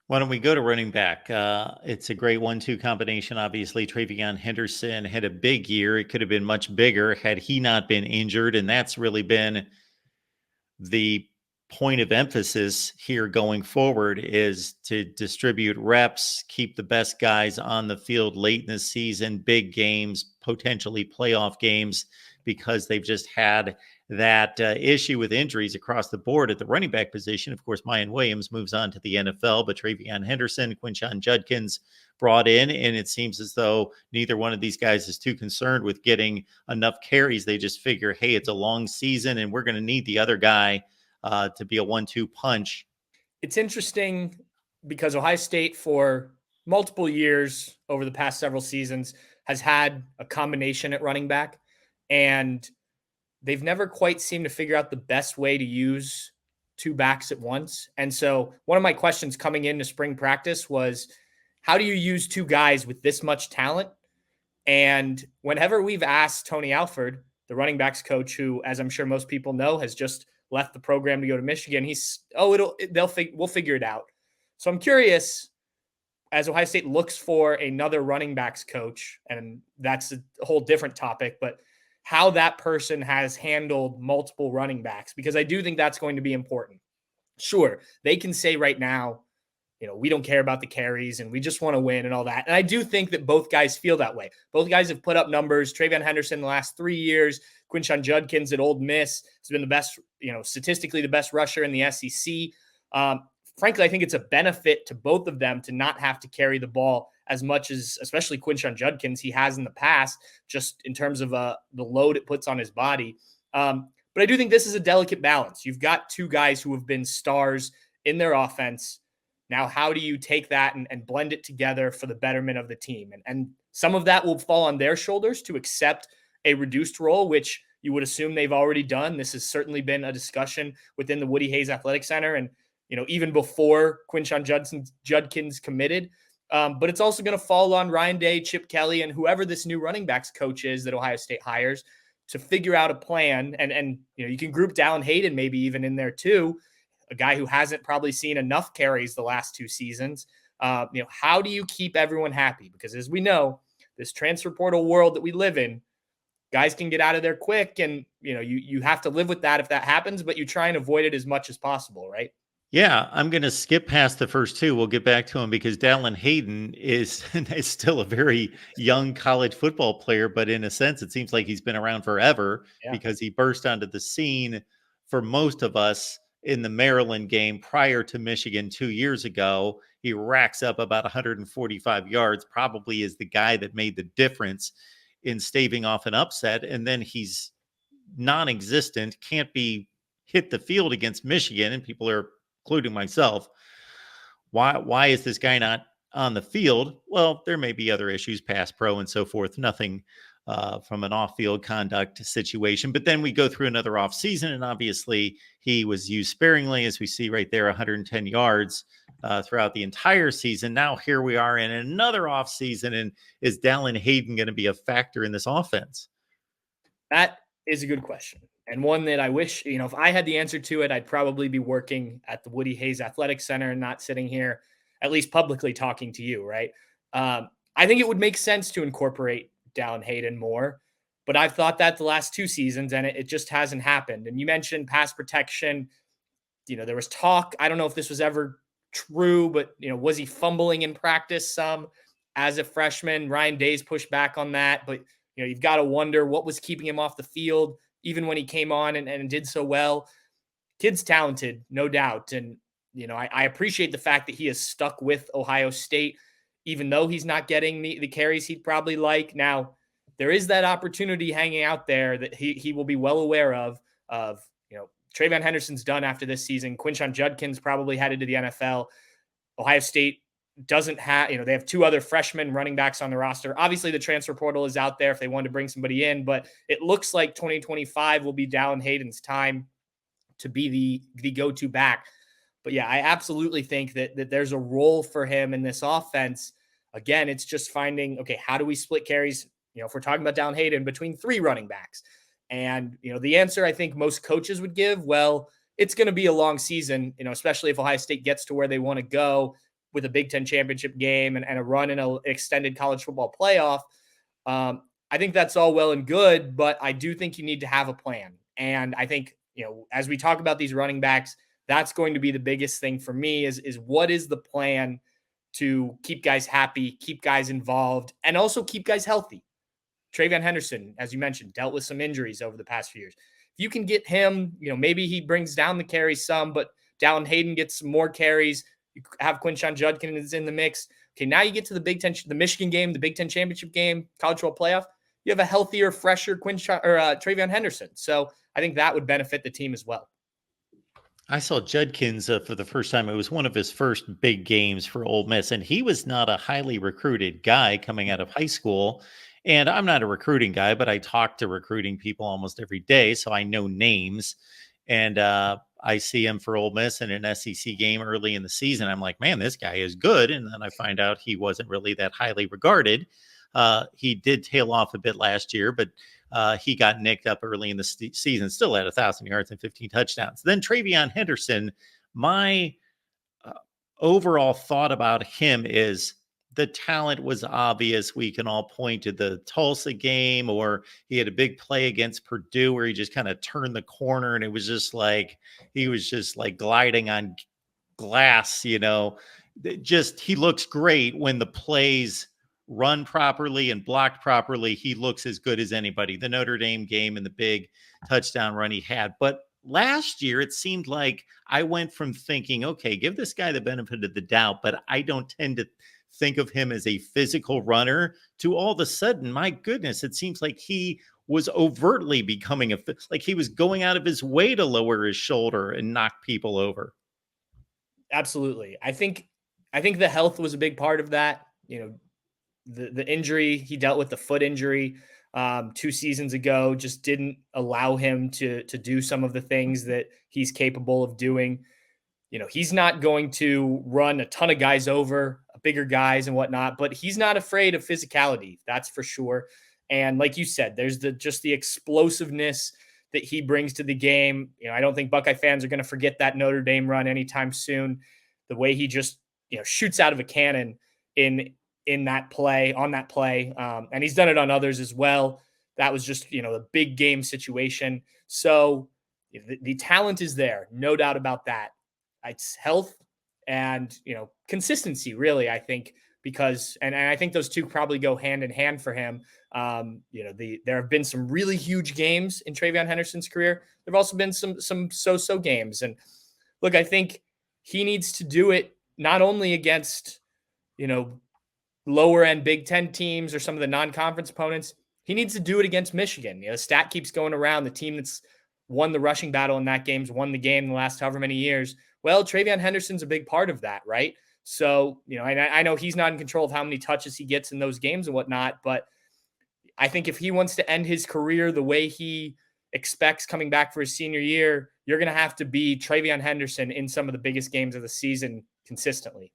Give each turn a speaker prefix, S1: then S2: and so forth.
S1: Why don't we go to running back? It's a great 1-2 combination. Obviously, Travion Henderson had a big year. It could have been much bigger had he not been injured, and that's really been the point of emphasis here going forward is to distribute reps, keep the best guys on the field late in the season, big games, potentially playoff games, because they've just had that issue with injuries across the board at the running back position. Of course, Mayan Williams moves on to the NFL, but Travion Henderson, Quinshon Judkins brought in, and it seems as though neither one of these guys is too concerned with getting enough carries. They just figure, hey, it's a long season, and we're going to need the other guy to be a 1-2 punch.
S2: It's interesting because Ohio State, for multiple years over the past several seasons, has had a combination at running back, and they've never quite seemed to figure out the best way to use two backs at once. And so one of my questions coming into spring practice was, how do you use two guys with this much talent? And whenever we've asked Tony Alford, the running backs coach, who, as I'm sure most people know, has just left the program to go to Michigan, we'll figure it out. So I'm curious, as Ohio State looks for another running backs coach, and that's a whole different topic, but how that person has handled multiple running backs, because I do think that's going to be important. Sure, they can say right now, we don't care about the carries and we just want to win and all that. And I do think that both guys feel that way. Both guys have put up numbers. Travion Henderson the last 3 years, Quinshon Judkins at Ole Miss has been the best, statistically the best rusher in the SEC. Frankly, I think it's a benefit to both of them to not have to carry the ball as much as, especially Quinshon Judkins, he has in the past, just in terms of the load it puts on his body. But I do think this is a delicate balance. You've got two guys who have been stars in their offense. Now, how do you take that and blend it together for the betterment of the team? And some of that will fall on their shoulders to accept a reduced role, which you would assume they've already done. This has certainly been a discussion within the Woody Hayes Athletic Center, and even before Quinshon Judkins committed. But it's also going to fall on Ryan Day, Chip Kelly, and whoever this new running backs coach is that Ohio State hires to figure out a plan. And you can group Dallan Hayden maybe even in there too, a guy who hasn't probably seen enough carries the last 2 seasons. How do you keep everyone happy? Because as we know, this transfer portal world that we live in, guys can get out of there quick, and you have to live with that if that happens, but you try and avoid it as much as possible, right?
S1: Yeah, I'm going to skip past the first two. We'll get back to him because Dallan Hayden is still a very young college football player, but in a sense, it seems like he's been around forever because he burst onto the scene for most of us in the Maryland game prior to Michigan 2 years ago. He racks up about 145 yards, probably is the guy that made the difference in staving off an upset. And then he's non-existent, can't be hit the field against Michigan, and people are, including myself, why is this guy not on the field? Well, there may be other issues, pass pro and so forth, nothing from an off-field conduct situation. But then we go through another off-season, and obviously he was used sparingly, as we see right there, 110 yards throughout the entire season. Now here we are in another off-season, and is Dallan Hayden going to be a factor in this offense?
S2: That is a good question, and one that I wish, if I had the answer to it, I'd probably be working at the Woody Hayes Athletic Center and not sitting here, at least publicly, talking to you, right? I think it would make sense to incorporate Dallan Hayden more, but I've thought that the last 2 seasons, and it just hasn't happened. And you mentioned pass protection. There was talk. I don't know if this was ever true, but was he fumbling in practice some as a freshman? Ryan Day's pushed back on that, but you've got to wonder what was keeping him off the field, even when he came on and did so well. Kid's talented, no doubt. And, I appreciate the fact that he is stuck with Ohio State, even though he's not getting the carries he'd probably like. Now, there is that opportunity hanging out there that he will be well aware of Travion Henderson's done after this season. Quinshon Judkins probably headed to the NFL. Ohio State doesn't have, they have 2 other freshman running backs on the roster. Obviously, the transfer portal is out there if they wanted to bring somebody in, but it looks like 2025 will be Dallan Hayden's time to be the go-to back. But yeah, I absolutely think that there's a role for him in this offense. Again, it's just finding, okay, how do we split carries? If we're talking about Dallan Hayden, between 3 running backs. And, the answer I think most coaches would give, well, it's going to be a long season, especially if Ohio State gets to where they want to go. with a Big Ten championship game and a run in an extended college football playoff. I think that's all well and good, but I do think you need to have a plan. And I think, as we talk about these running backs, that's going to be the biggest thing for me is what is the plan to keep guys happy, keep guys involved, and also keep guys healthy. TreVeyon Henderson, as you mentioned, dealt with some injuries over the past few years. If you can get him, maybe he brings down the carries some, but Dallan Hayden gets some more carries. You have Quinshon Judkins in the mix. Okay, now you get to the Big Ten, the Michigan game, the Big Ten championship game, college football playoff. You have a healthier, fresher TreVeyon Henderson. So I think that would benefit the team as well.
S1: I saw Judkins for the first time. It was one of his first big games for Ole Miss, and he was not a highly recruited guy coming out of high school. And I'm not a recruiting guy, but I talk to recruiting people almost every day, so I know names. And I see him for Ole Miss in an SEC game early in the season. I'm like, man, this guy is good. And then I find out he wasn't really that highly regarded. He did tail off a bit last year, but he got nicked up early in the season, still at 1,000 yards and 15 touchdowns. Then TreVeyon Henderson, my overall thought about him is the talent was obvious. We can all point to the Tulsa game, or he had a big play against Purdue where he just kind of turned the corner and it was just like, he was just like gliding on glass, he looks great when the plays run properly and blocked properly. He looks as good as anybody. The Notre Dame game and the big touchdown run he had. But last year, it seemed like I went from thinking, okay, give this guy the benefit of the doubt, but I don't tend to think of him as a physical runner, to all of a sudden, my goodness, it seems like he was overtly becoming like he was going out of his way to lower his shoulder and knock people over.
S2: Absolutely. I think the health was a big part of that. The injury he dealt with, the foot injury 2 seasons ago, just didn't allow him to do some of the things that he's capable of doing. He's not going to run a ton of guys over, bigger guys and whatnot, but he's not afraid of physicality. That's for sure. And like you said, there's just the explosiveness that he brings to the game. I don't think Buckeye fans are going to forget that Notre Dame run anytime soon. The way he just, shoots out of a cannon in that play, on that play. And he's done it on others as well. That was just, a big game situation. So the talent is there, no doubt about that. It's health and, consistency, really, I think, because, and I think those two probably go hand in hand for him. There have been some really huge games in TreVeyon Henderson's career. There've also been some so-so games. And look, I think he needs to do it not only against, lower end Big Ten teams or some of the non-conference opponents. He needs to do it against Michigan. The stat keeps going around. The team that's won the rushing battle in that game's won the game in the last however many years. Well, TreVeyon Henderson's a big part of that, right? So, I know he's not in control of how many touches he gets in those games and whatnot, but I think if he wants to end his career the way he expects coming back for his senior year, you're going to have to be TreVeyon Henderson in some of the biggest games of the season consistently.